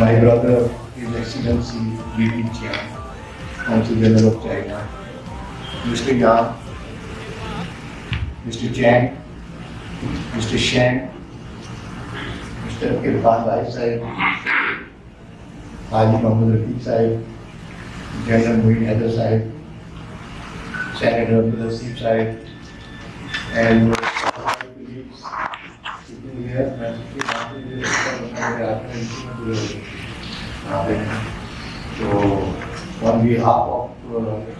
my brother, His Excellency V.P. Chiang, Consul General of China, Mr. Yang, Mr. Chang, Mr. Shang, Mr. Irfan Bhai Sahib, Haji Muhammad Rafiq Sahib, General Muin Haider Sahib, Senator Abdul Hasib Sahib, and colleagues sitting here. So, on behalf of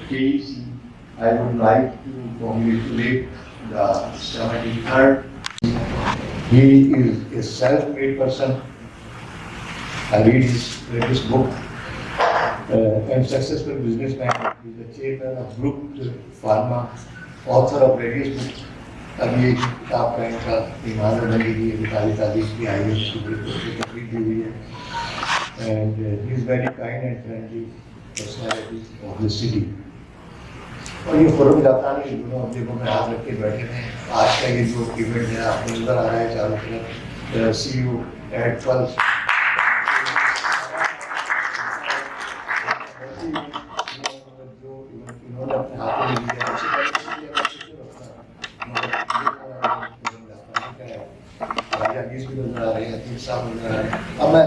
KEC, I would like to congratulate the 73rd. He is a self-made person. I read his latest book, and successful businessman. He is the chairman of Group Pharma, author of various books. अभी एक किताब का इनका ईमान बनेगी, निकाली तारीख की आई है, तकलीफ दी हुई है, and he is very kind and friendly personality of the city. और ये फोरम जापानी दोनों अपने को में हाथ रख के बैठे हैं. आज का ये जो इवेंट है आपको नजर आ रहा है चारों तरफ. See you at 12. इन्होंने अपने हाथों में लिया नजर आ रहे हैं, तीन साहब नजर आ रहे हैं. अब मैं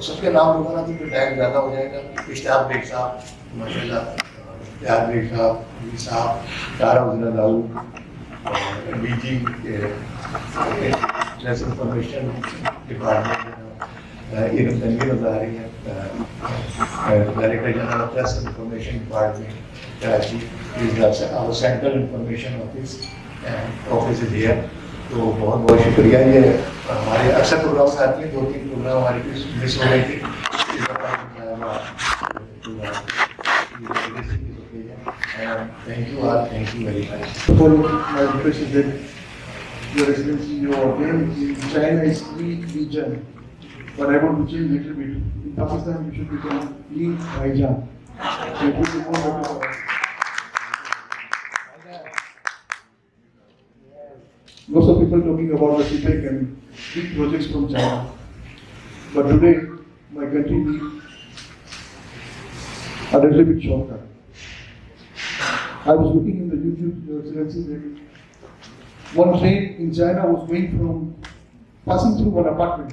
सबके नाम लूँगा ना तो टाइम ज़्यादा हो जाएगा. इश्तियाक बेग साहब, माशाल्लाह, इश्तियाक बेग साहब, अली साहब, तारा उजला दाऊद, DG press information department, Iram Tanveer नजर आ रही है, director general of press information department Karachi, is our central information office and office is here. तो बहुत बहुत शुक्रिया. ये हमारे अक्सर प्रोग्राम आती हैं, 2-3 प्रोग्राम हमारे मिस हो गए थे. Thank you all, thank you very much. My request is that Your Excellency, your name in China is Li Bijan, but I want to change a little bit. In Pakistan, you should become Li Baijan. So it will be more better. Lots of people talking about the CPEC and big projects from China. But today, my country needs a little bit shortcut. I was looking in the YouTube, Your Excellency, that one train in China was passing through one apartment.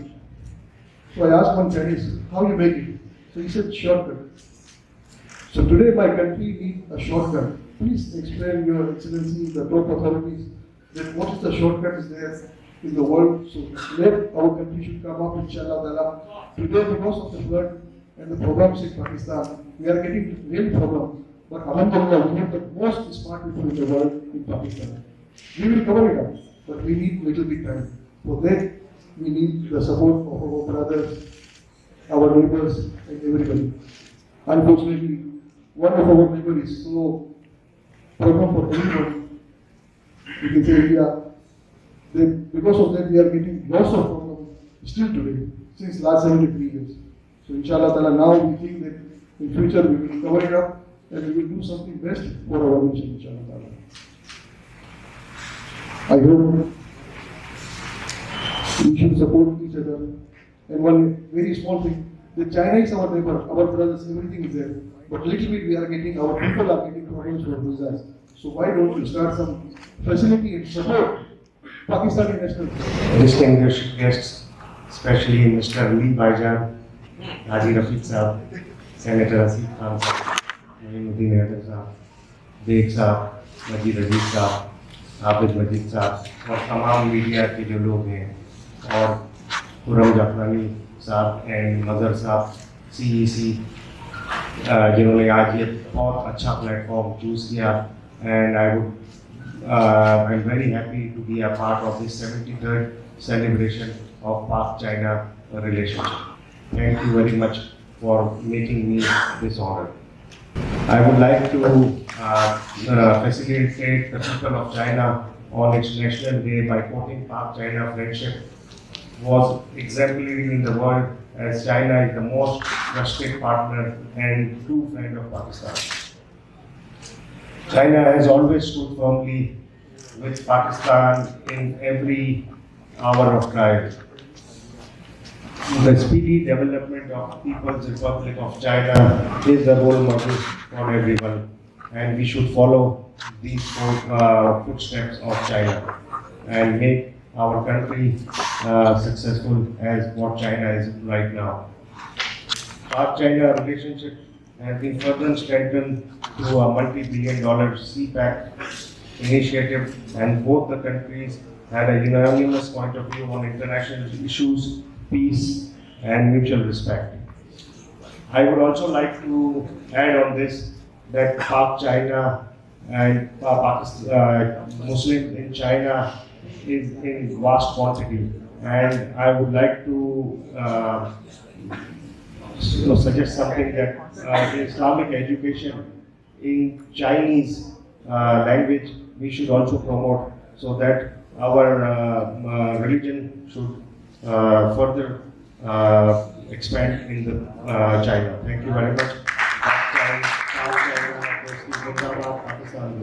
So I asked one Chinese, how you make it? So he said, shortcut. So today my country needs a shortcut. Please explain, Your Excellency, the top authorities, that what is the shortcut is there in the world. So let our country should come up, inshallah. Today, because of the flood and the problems in Pakistan, we are getting real problems. But alhamdulillah, we have the most smart people in the world in Pakistan. We will cover it up, but we need little bit time. For that, we need the support of our brothers, our neighbors, and everybody. Unfortunately, one of our neighbors is so problem for everyone. We can say India. Then because of that, we are getting lots of problems still today, since last 73 years. So inshallah ta'ala, now we think that in future we will cover it up and we will do something best for our nation, inshallah ta'ala. I hope we should support each other. And one very small thing, that China is our neighbor, our brothers, everything is there. But little bit we are getting, our people are getting problems for visas. So why don't you start some facility and support Pakistani national? Distinguished guests, especially Mr. Ali Baijan, Haji Rafiq Saab, Senator Asif Khan Saab, Muin Haider Saab, Beg Saab, Majid Aziz Saab, Abid Majid Saab, और तमाम media के जो लोग हैं, और खुरम जाफरानी साहब and मजहर साहब, CEC, जिन्होंने आज ये बहुत अच्छा प्लेटफॉर्म चूज़ किया. And I'm very happy to be a part of this 73rd celebration of Pak China relationship. Thank you very much for making me this honor. I would like to facilitate the people of China on its National Day by quoting Pak China friendship was exemplary in the world, as China is the most trusted partner and true friend of Pakistan. China has always stood firmly with Pakistan in every hour of trial. the speedy development of People's Republic of China is the role model for everyone, and we should follow these footsteps of China and make our country successful as what China is right now. Pak-China relationship has been further strengthened through a multi-billion-dollar CPAC initiative, and both the countries had a unanimous point of view on international issues, peace, and mutual respect. I would also like to add on this that Pak-China and Muslims in China is in vast quantity, and I would like to suggest something that the Islamic education in Chinese language we should also promote, so that our religion should further expand in the China. Thank you very much.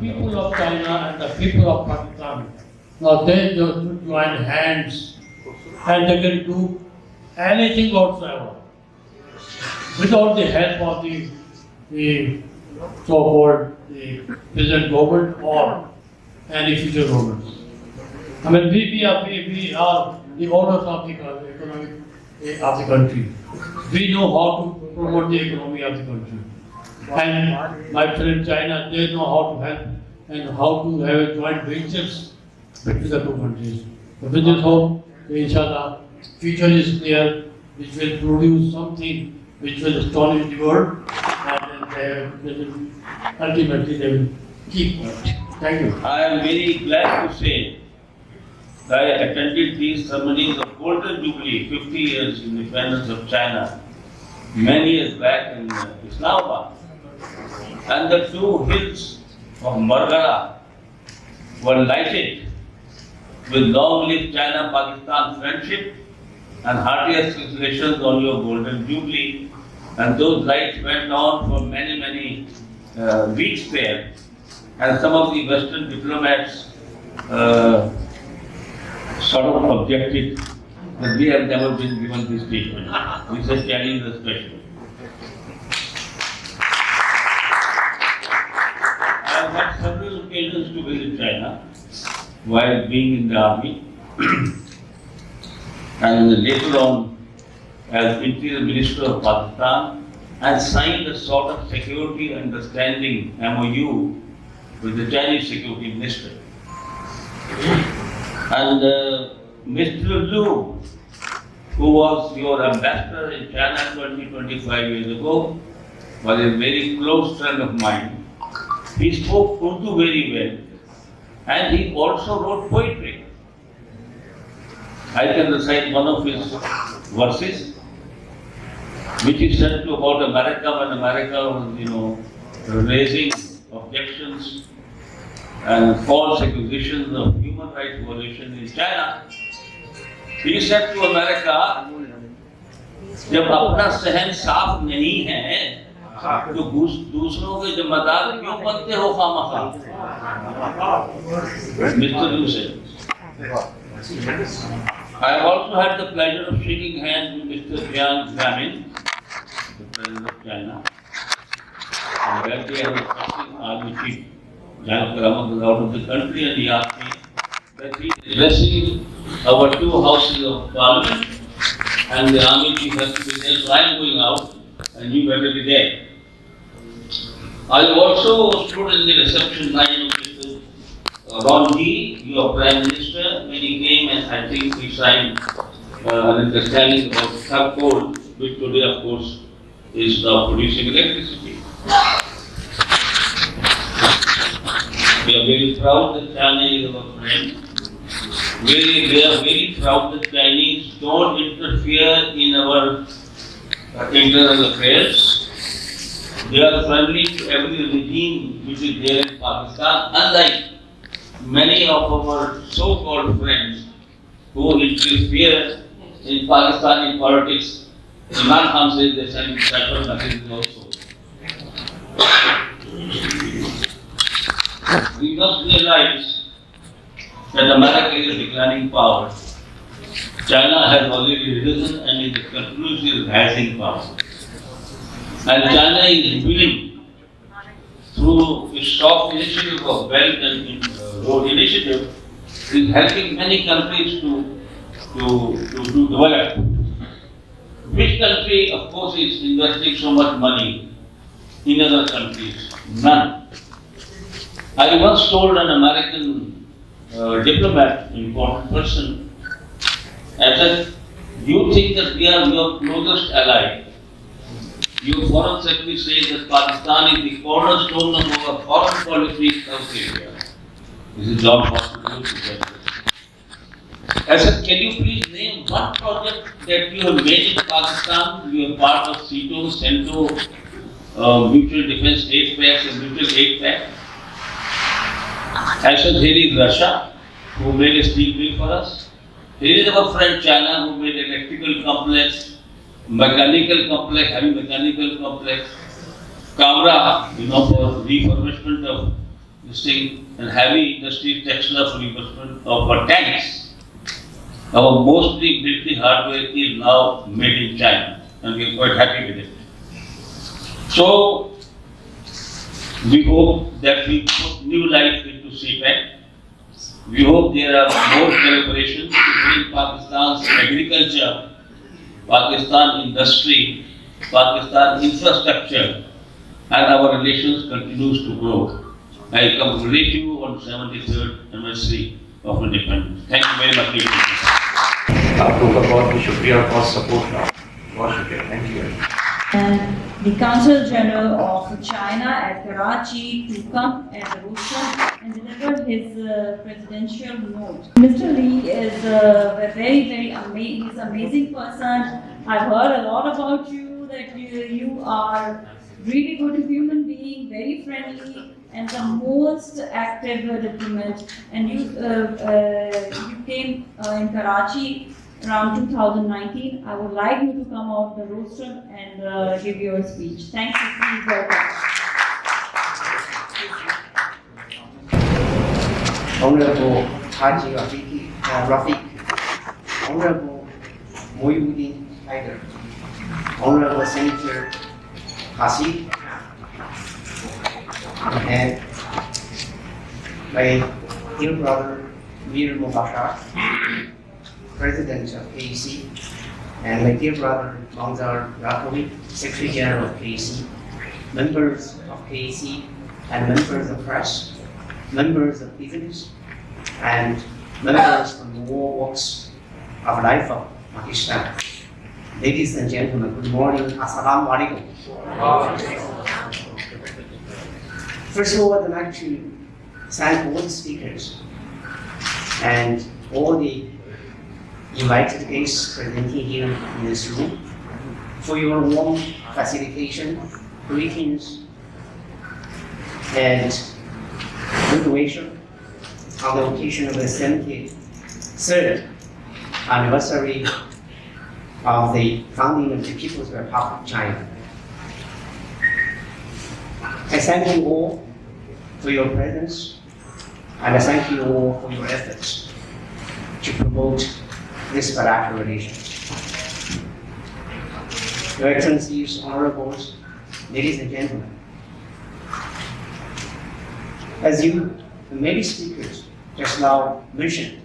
People of China and the people of Pakistan, now they just join hands and they can do anything whatsoever without the help of the so-called the present government or any future governments. I mean, we are the owners of the economic of the country. We know how to promote the economy of the country. And my friend China, they know how to help and how to have joint ventures between the two countries. So with this hope, inshallah, future is there, which will produce something which will astonish the world, and they will ultimately they will keep it. Thank you. I am very glad to say that I attended these ceremonies of Golden Jubilee, 50 years independence of China, many years back in Islamabad. And the two hills of Margara were lighted with long live China-Pakistan friendship and heartiest congratulations on your Golden Jubilee. And those lights went on for many weeks there. And some of the Western diplomats sort of objected that we have never been given this treatment. We said Chinese are special. I have had several occasions to visit China while being in the army. And later on, as Interior Minister of Pakistan, I signed a sort of security understanding MOU with the Chinese Security Minister. And Mr. Liu, who was your ambassador in China 25 years ago, was a very close friend of mine. He spoke Urdu very well, and he also wrote poetry. I can recite one of his verses, which he said to about America when America was, raising objections and false accusations of human rights violation in China. He said to America, जब अपना सहन साफ नहीं है, तो दूसरों के जिम्मेदार क्यों बनते हो खामखा? Mr. Liu said. I have also had the pleasure of shaking hands with Mr. Jiang Zemin, the President of China. And that day I was talking Army Chief. Jiang Karamat was out of the country, and he asked me that he is addressing our two houses of Parliament, and the Army Chief has to be there, so I am going out, and you better be there. I also stood in the reception line of Mr. Ronji, your Prime Minister, when he came, and I think we signed an understanding about sub coal, which today, of course, is now producing electricity. We are very proud that China is our friend. We are very proud that Chinese don't interfere in our internal affairs. They are friendly to every regime which is there in Pakistan, unlike many of our so-called friends who interfere in Pakistani politics. Imran Khan says they send several messages also. We must realize that America is a declining power, China has already risen and is continuously rising power. And China is willing, through its soft initiative of Belt and Road Initiative, is helping many countries to develop. Which country, of course, is investing so much money in other countries? None. I once told an American diplomat, important person, I said, you think that we are your closest ally. Your foreign secretary says that Pakistan is the cornerstone of our foreign policy in South Asia. This is not possible to say. I said, can you please name one project that you have made in Pakistan? You are part of CETO, CENTO, Mutual Defense Aid Pacts and Mutual Aid Pact. I said, here is Russia, who made a steel mill for us. Here is our friend China, who made electrical complex, mechanical complex, heavy mechanical complex, camera, for refurbishment of this thing, and heavy industry, textile refurbishment of tanks. Our mostly military hardware is now made in China, and we are quite happy with it. So, we hope that we put new life into CPEC. We hope there are more collaborations between Pakistan's agriculture, Pakistan industry, Pakistan infrastructure, and our relations continues to grow. I congratulate you on 73rd anniversary of independence. Thank you very much. आप लोगों का बहुत बहुत शुक्रिया और बहुत support रहा बहुत शुक्रिया thank you And the Consul General of China at Karachi to come at the rostrum and deliver his presidential note. Mr. Lee is a very amazing person. I've heard a lot about you, that you are really good human being, very friendly, and the most active diplomat. And you came in Karachi around 2019. I would like you to come out the rostrum and give your speech. Thank you. Please welcome. Honorable Haji Rafiq, Honorable Moyuddin Haider, Honorable Senator Hasib, and my dear brother Mir Mubashar, President of KEC, and my dear brother Manzar Rakovi, Secretary General of KEC, members of KEC and members of press, members of business, and members from all walks of life of Pakistan. Ladies and gentlemen, good morning. Assalamu alaikum. First of all, I'd like to thank all the speakers and all the invited guests presenting here in this room for your warm facilitation, greetings, and graduation on the occasion of the 73rd anniversary of the founding of the People's Republic of China. I thank you all for your presence, and I thank you all for your efforts to promote this bilateral relations. Your Excellencies, Honorables, ladies and gentlemen, as many speakers just now mentioned,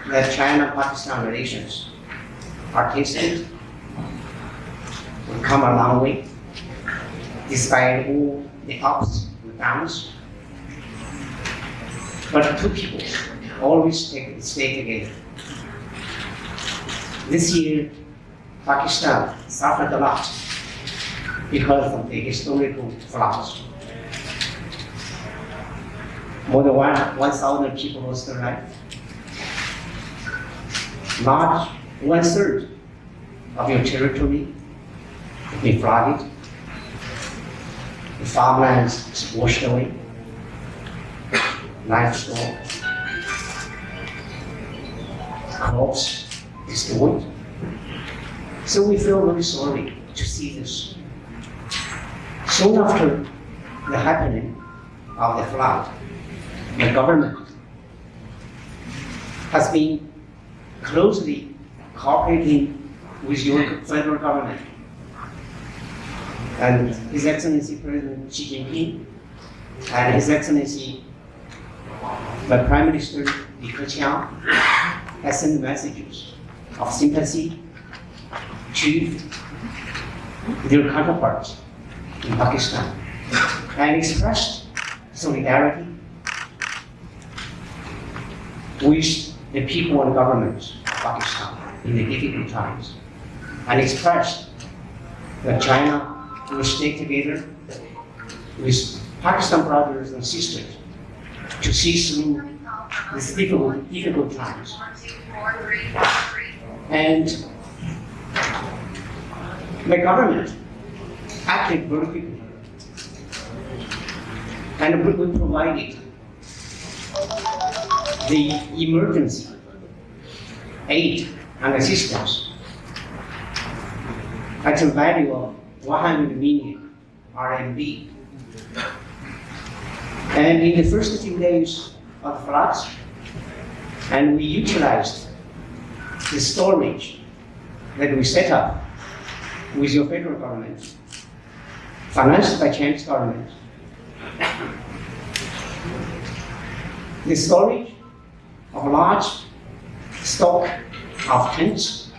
that China-Pakistan relations are tasted, we've come a long way, despite all the ups and downs. But two people always stay together. This year, Pakistan suffered a lot because of the historical floods. More than 1,000 people lost their life. Large 1/3 of your territory has been flooded. The farmlands is washed away. Livestock, crops destroyed. So we feel very sorry to see this. Soon after the happening of the flood, the government has been closely cooperating with your federal government and His Excellency President Xi Jinping and His Excellency the Prime Minister Li Keqiang has sent messages of sympathy to their counterparts in Pakistan and expressed solidarity with the people and government of Pakistan in the difficult times and expressed that China will stay together with Pakistan brothers and sisters to see through these difficult times. And the government acted very quickly and we provided the emergency aid and assistance at a value of 100 million RMB. And in the first few days of the floods, and we utilized the storage that we set up with your federal government, financed by Chinese government. The storage of large stock of tents,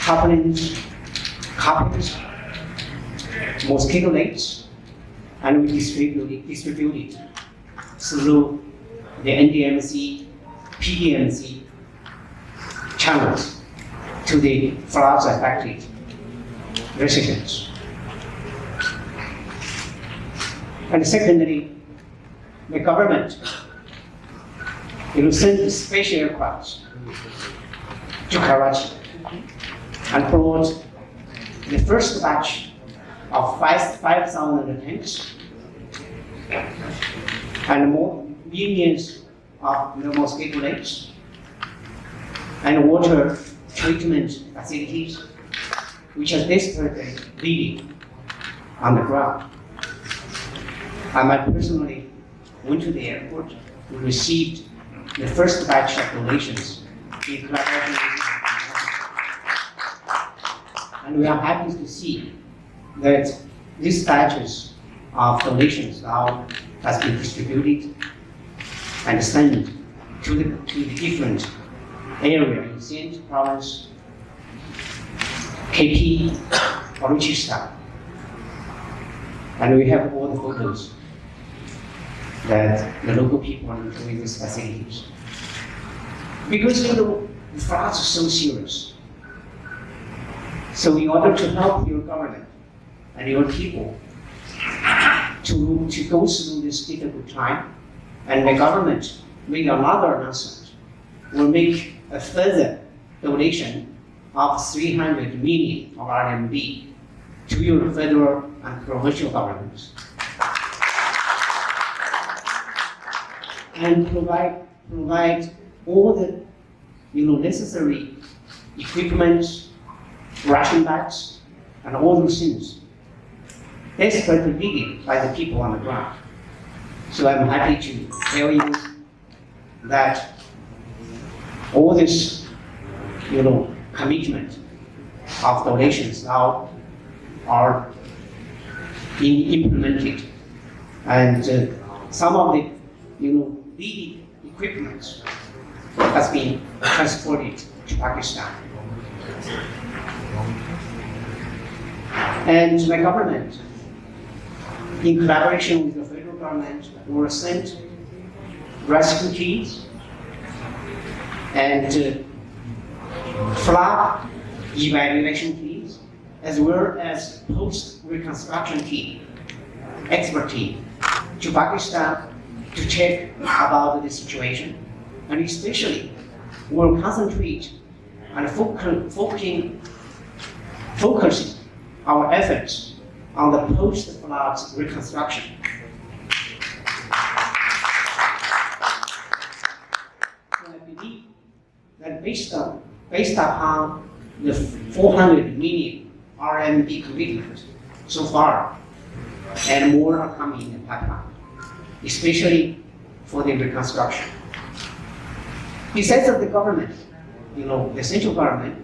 tarpaulins, carpets, mosquito nets, and we distributed through the NDMC, PDMC channels to the floods affected residents. And secondly, the government sent special aircraft to Karachi and brought the first batch of 5,000 tents and more millions of the mosquito nets and water treatment facilities, which are desperately needed on the ground. I personally went to the airport. We received the first batch of donations in collaboration with and we are happy to see that these batches of donations now has been distributed and sent to the different areas in Sindh province, KP, Balochistan. And we have all the photos that the local people are enjoying these facilities. Because the floods are so serious. So in order to help your government and your people to go through this difficult time, and the government made another announcement, will make a further donation of 300 million of RMB to your federal and provincial governments. And provide all the necessary equipment, ration bags, and all those things desperately needed by the people on the ground. So I'm happy to tell you that all this commitment of donations now are being implemented, and some of the needed equipment has been transported to Pakistan. And the government, in collaboration with the federal government, will send rescue teams and flood evaluation teams, as well as post-reconstruction team, expert team, to Pakistan to check about the situation, and especially will concentrate and focusing our efforts on the post-flood reconstruction. So I believe that based upon the 400 million RMB commitment so far, and more are coming in the pipeline, especially for the reconstruction. Besides of the government, the central government,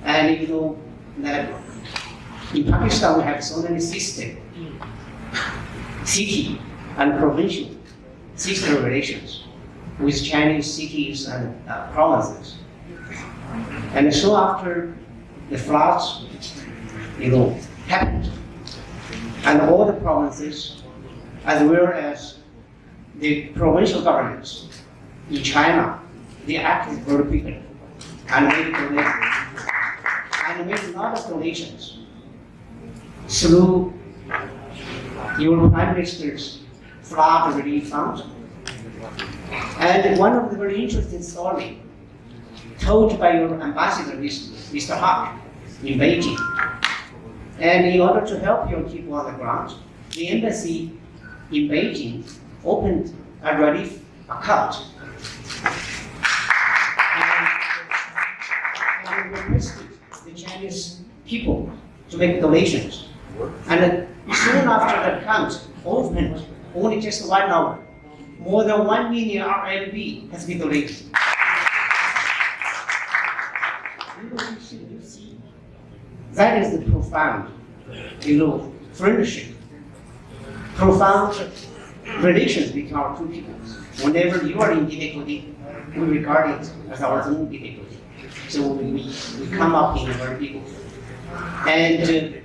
and that in Pakistan we have so many systems, city and provincial sister relations with Chinese cities and provinces. And so after the floods, happened, and all the provinces, as well as the provincial governments in China, they acted very quickly and made donations, and made a lot of donations through your Prime Minister's flood relief fund. And one of the very interesting stories told by your ambassador, Mr. Haq, in Beijing. And in order to help your people on the ground, the embassy in Beijing opened a relief account and requested the Chinese people to make donations. And soon after that account opened, only just 1 hour, more than 1 million RMB has been donated. You see, that is the profound, friendship, profound relations between our two peoples. Whenever you are in difficulty, we regard it as our own difficulty. So we come up in a very big way. And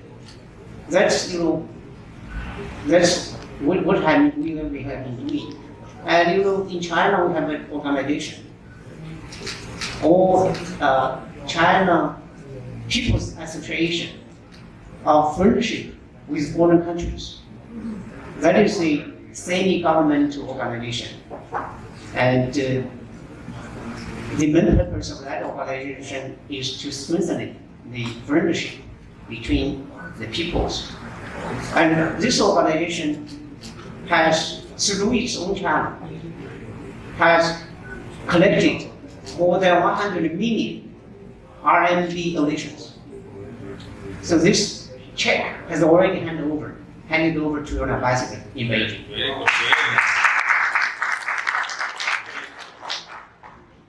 that's what we have been doing. And in China we have an organization, or China People's Association of Friendship with Foreign Countries. That is a semi-governmental organization. And the main purpose of that organization is to strengthen the friendship between the peoples. And this organization has, through its own channel, has collected more than 100 million RMB donations. So this check has already handed over to your ambassador in Beijing.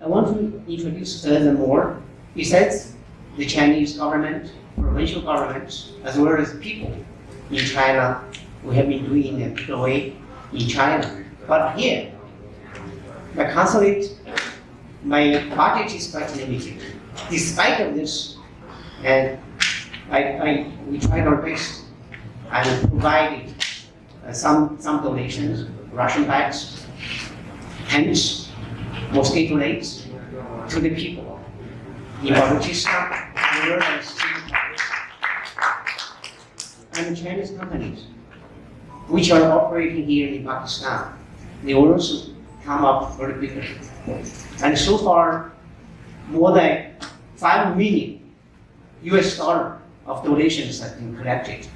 I want to introduce furthermore, besides the Chinese government, provincial governments, as well as people in China, we have been doing a big way in China. But here, my consulate, my budget is quite limited. Despite of this, and we tried our best and provided some donations, ration bags, tents, mosquito nets to the people in Balochistan as well as and Chinese companies which are operating here in Pakistan. They also come up very quickly. And so far, more than $5 million of donations have been collected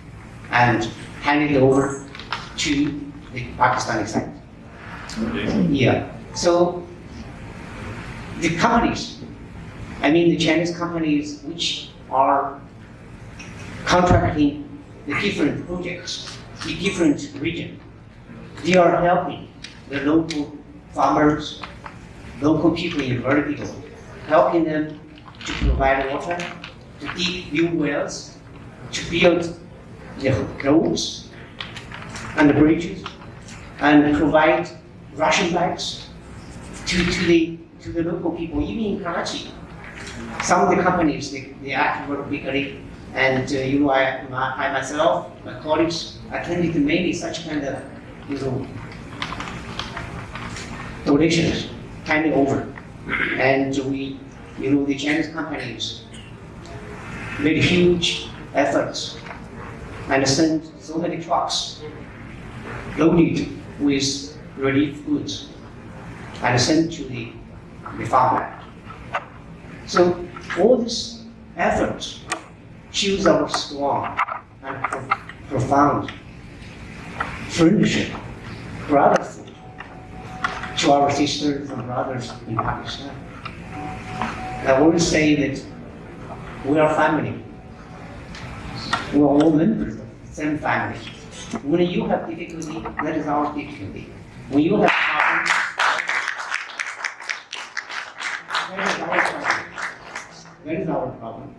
and handed over to the Pakistani side. Yeah. So the companies, the Chinese companies which are contracting the different projects in different regions, they are helping the local farmers, local people in very big way, helping them to provide water, to dig new wells, to build the roads and the bridges, and provide ration bags to the local people, even in Karachi. Some of the companies, they act very quickly, and I myself, my colleagues, attended many such kind of donations handed over. And we, the Chinese companies made huge efforts and sent so many trucks loaded with relief goods and sent to the farmland. So all these efforts shows our strong and profound friendship, brotherhood to our sisters and brothers in Pakistan. I always say that we are family. We are all members of the same family. When you have difficulty, that is our difficulty. When you have problems, that is our problem. a problem.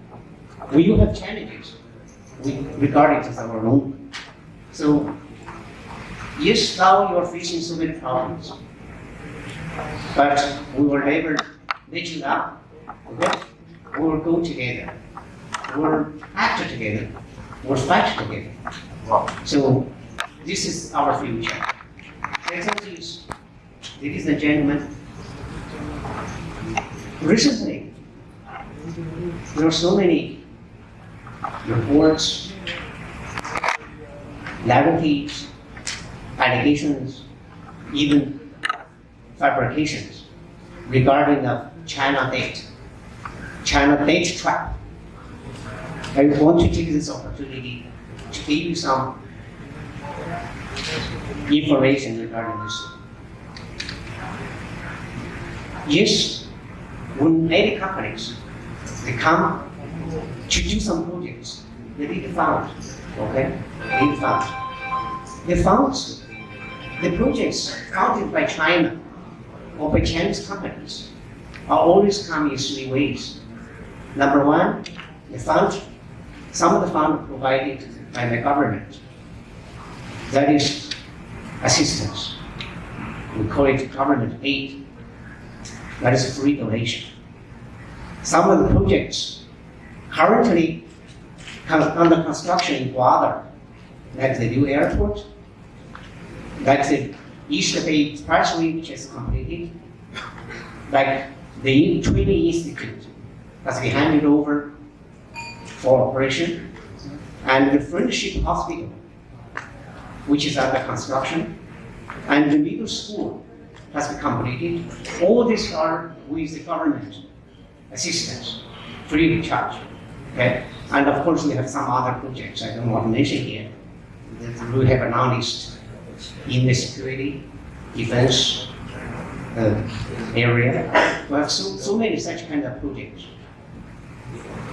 We do have challenges. We regard it as our own. So, yes, now you are facing so many problems, but we will never let you down. Okay? We will go together. We will act together. We will fight together. So, this is our future. Excellencies, ladies and gentlemen, recently, there are so many reports, narratives, allegations, even fabrications regarding the China date trap. I want to take this opportunity to give you some information regarding this. Yes, when many companies, they come to do some projects, they need funds, okay? They need funds. The funds, the projects funded by China or by Chinese companies are always coming in three ways. Number one, some of the funds provided by the government. That is assistance. We call it government aid. That is free donation. Some of the projects currently under construction in Guadalajara, like the new airport, like the East Bay Expressway, which is completed, like the training institute has been handed over for operation, and the Friendship Hospital, which is under construction, and the middle school has been completed. All these are with the government assistance, free of charge. Okay? And of course, we have some other projects I don't want to mention here that we have announced in the security, defense area. We have so many such kind of projects.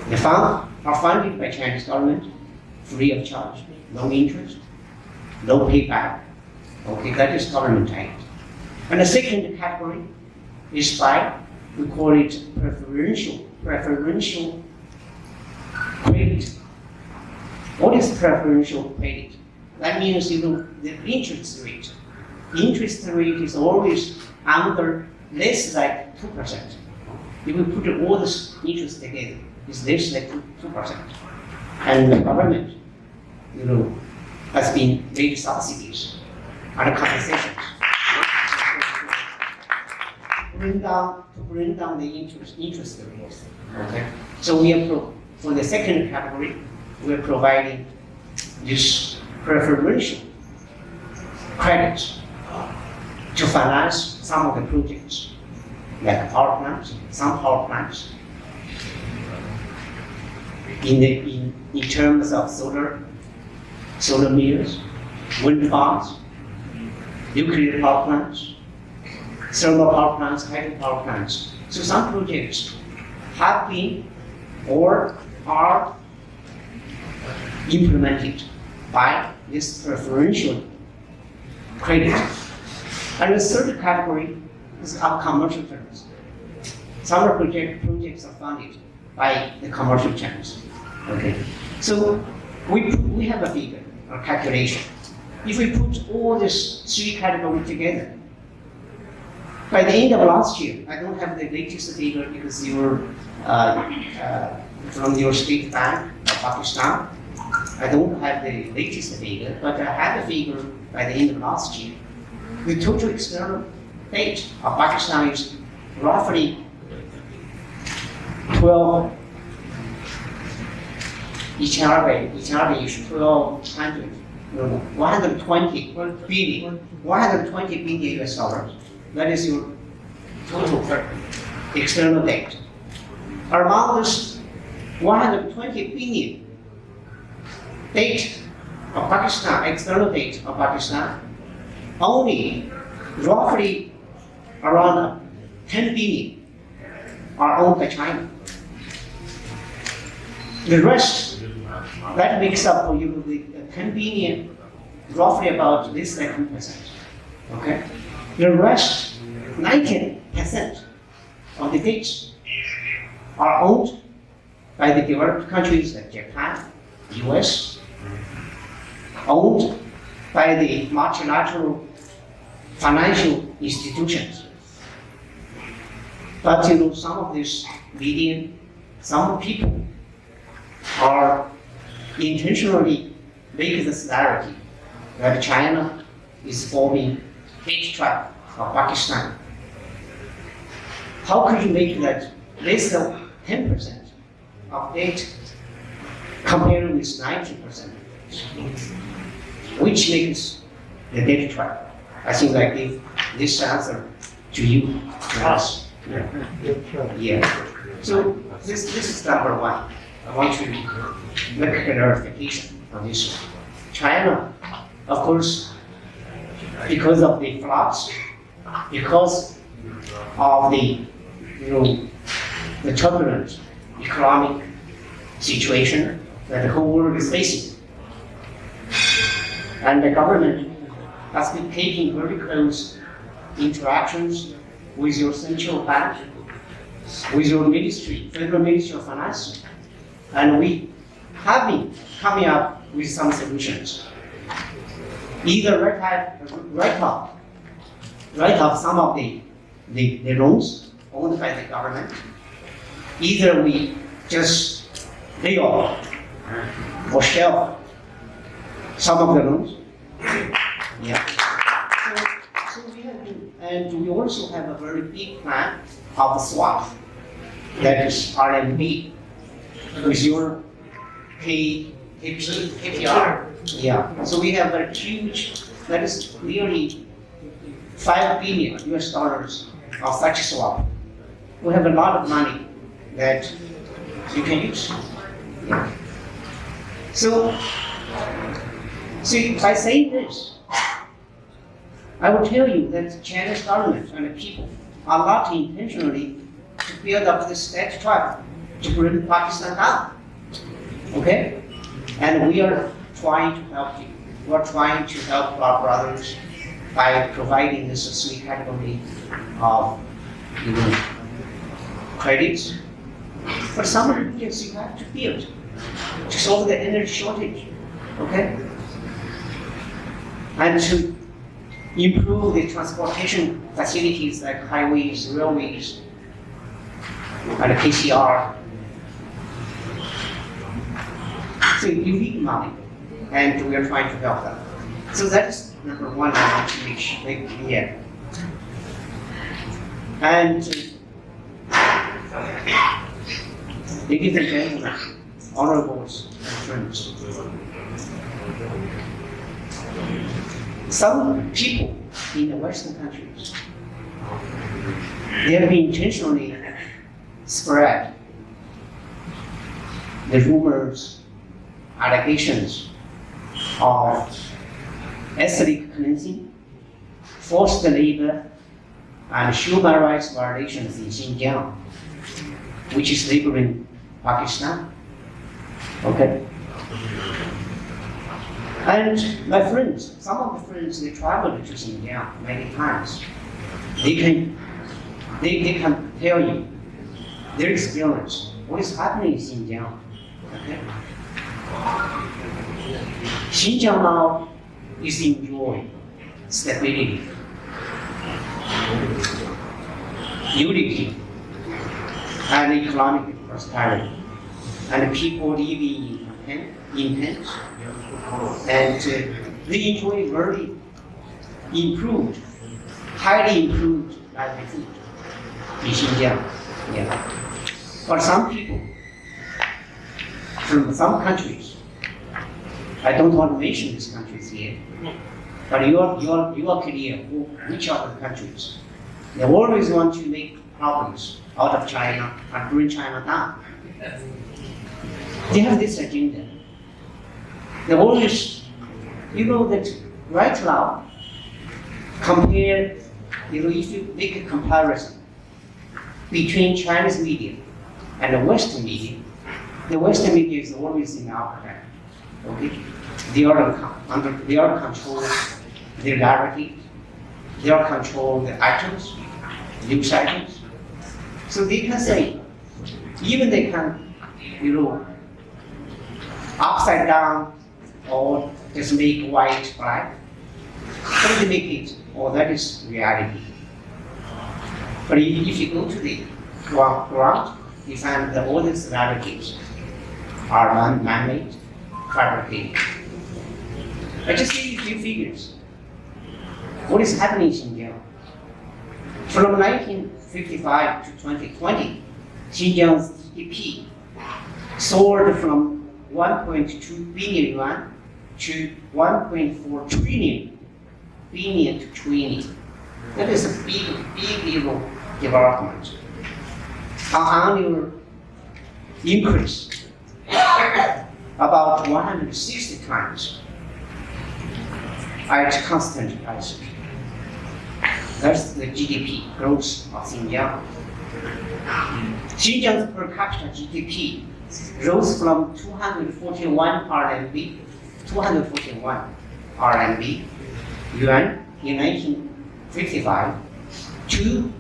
The funds are funded by Chinese government, free of charge, no interest, no payback. Okay, that is government aid. And the second category is by, we call it preferential credit. What is preferential credit? That means, the interest rate. Interest rate is always under less than 2%. If we put all this interest together, it's less than 2%. And the government, has been made subsidies and compensations to bring down the interest rates. Okay. So for the second category, we are providing this preferential credit to finance some of the projects, like power plants, some power plants, in terms of solar mills, wind farms, nuclear power plants, thermal power plants, hydropower plants. So some projects have been or are implemented by this preferential credit. And the third category is on commercial terms. Some of the projects are funded by the commercial terms. Okay. So we have a figure, a calculation. If we put all these three categories together, by the end of last year, I don't have the latest figure because you were from your state bank of Pakistan. I don't have the latest figure, but I have a figure by the end of last year. The total external debt of Pakistan is roughly 12. Each RB is 1,200, 120 billion US dollars. That is your total external debt. Among this 120 billion debt of Pakistan, external debt of Pakistan, only roughly around 10 billion are owned by China. The rest, that makes up for you the 10 billion, roughly about less than 2%. Okay? The rest, 90% of the debts are owned by the developed countries like Japan, US, owned by the multilateral financial institutions. But some of these media, some people are intentionally making this narrative that China is forming hate trap for Pakistan. How could you make that less than 10% of hate compared with 90%, which makes the hate trap? I think I give this answer to you. Yes. Yeah. So this is number one. I want to make a clarification on this one. China, of course, because of the floods, because of the the turbulent economic situation that the whole world is facing, and the government has been taking very close interactions with your central bank, with your ministry, Federal Ministry of Finance, and we have been coming up with some solutions. Either write off some of the loans owned by the government, either we just lay off or shelve some of the loans. Yeah. So we have been, and we also have a very big plan of the swap, that is RMB with your KPR. Yeah. So we have a huge, that is nearly $5 billion of such swap. We have a lot of money that you can use. Yeah. So, see, by saying this, I will tell you that China's government and the people are not intentionally to build up this state trap to bring Pakistan down. Okay? And we are trying to help you. We are trying to help our brothers by providing this three category of credits. But some of yes, you have to build to solve the energy shortage. Okay? And to improve the transportation facilities like highways, railways, and PCR. So you need money, and we are trying to help them. So that's number one I want to make clear. And ladies and gentlemen, honorables and friends, some people in the Western countries, they have been intentionally spread the rumors, allegations of ethnic cleansing, forced labor, and human rights violations in Xinjiang, which is neighboring Pakistan. Okay? And my friends, some of the friends, they traveled to Xinjiang many times. They can tell you their experience, what is happening in Xinjiang. Okay? Xinjiang now is enjoying stability, unity, and economic prosperity, and people living in tents, and they enjoy very improved, highly improved livelihood in Xinjiang. Yeah. For some people from some countries, I don't want to mention these countries here, but you are clear which are the countries. They always want to make problems out of China and bring China down. They have this agenda. They always, that right now, compare, if you make a comparison between Chinese media and the Western media, the Western media is always in our hand. Okay? They are control their narrative, they are control the items, news items. So they can say, even they can upside down or just make white black. Don't make it, or that is reality. But if you go to the ground, you find that all these realities are man-made, fabricated. I just give you a few figures. What is happening in Xinjiang? From 1955 to 2020, Xinjiang's GDP soared from 1.2 billion yuan to 1.4 trillion That is a big development. An annual increase about 160 times at constant price. That's the GDP growth of Xinjiang. Xinjiang's per capita GDP rose from 241 RMB yuan in 1955 to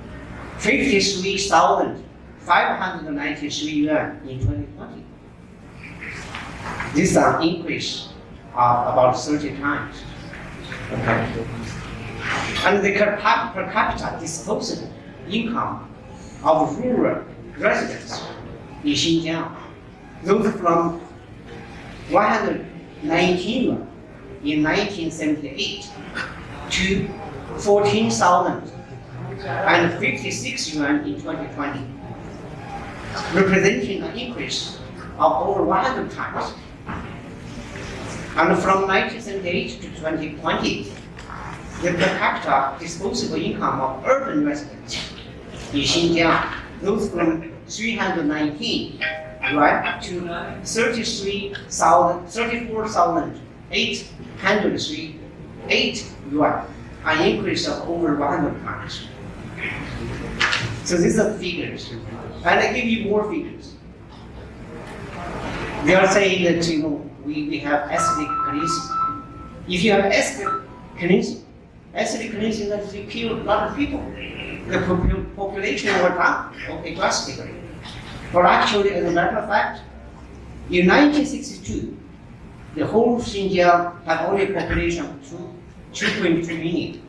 53,593 yuan in 2020. This is an increase of about 30 times. Okay. And the per capita disposable income of rural residents in Xinjiang rose from 119 yuan in 1978 to 14,056 yuan in 2020, representing an increase of over 100 times. And from 1978 to 2020, the per capita disposable income of urban residents in Xinjiang rose from 319 yuan to 34,808 yuan, an increase of over 100 times. So these are figures, and I give you more figures. They are saying that we have ethnic cleansing. If you have ethnic cleansing, that will kill a lot of people. The population will drop drastically. But actually, as a matter of fact, in 1962, the whole Xinjiang had only a population of 2.3 million.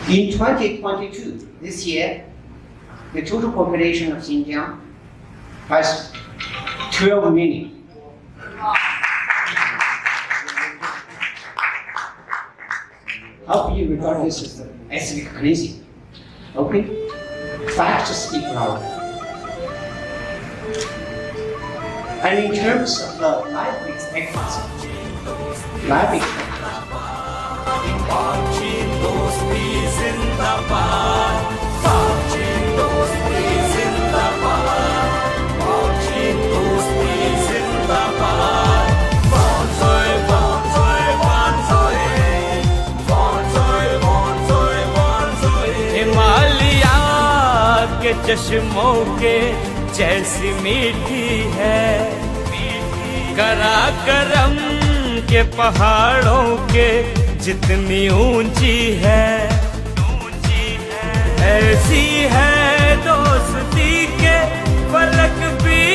In 2022, this year, the total population of Xinjiang has 12 million. How do you regard this as the ethnic cleansing? Okay? Facts speak louder. And in terms of the life expectancy, के चश्मों के जैसी मीठी है, कराकरम के पहाड़ों के जितनी ऊंची है, ऐसी है दोस्ती के फलक भी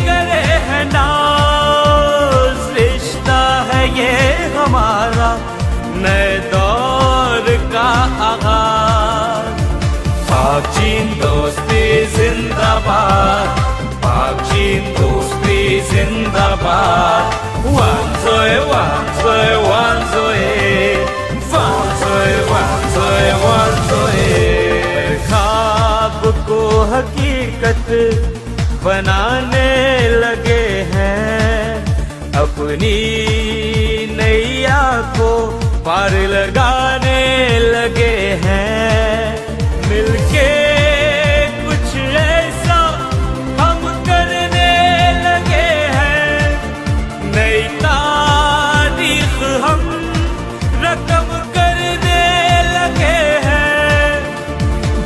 करे है नाज। रिश्ता है ये हमारा नए दौर का आगाज। पाक चीन दोस्ती जिंदाबाद, पाक चीन दोस्ती जिंदाबाद। वांजोए वांजोए वांजोए, वांजोए वांजोए वांजोए। ख्वाब को हकीकत बनाने लगे हैं, अपनी नैया को पार लगाने लगे हैं। मिलके कुछ ऐसा हम करने लगे हैं, नई तारीख हम रकम करने लगे हैं।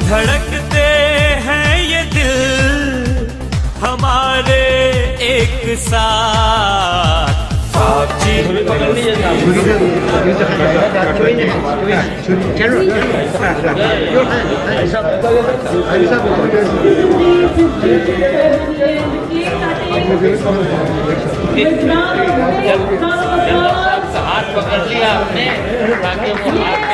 धड़कते हैं ये दिल हमारे एक साथ। पाक चीन Thank you. With round of applause. हाथ पकड़ लिया आपने ताकि वो हाथ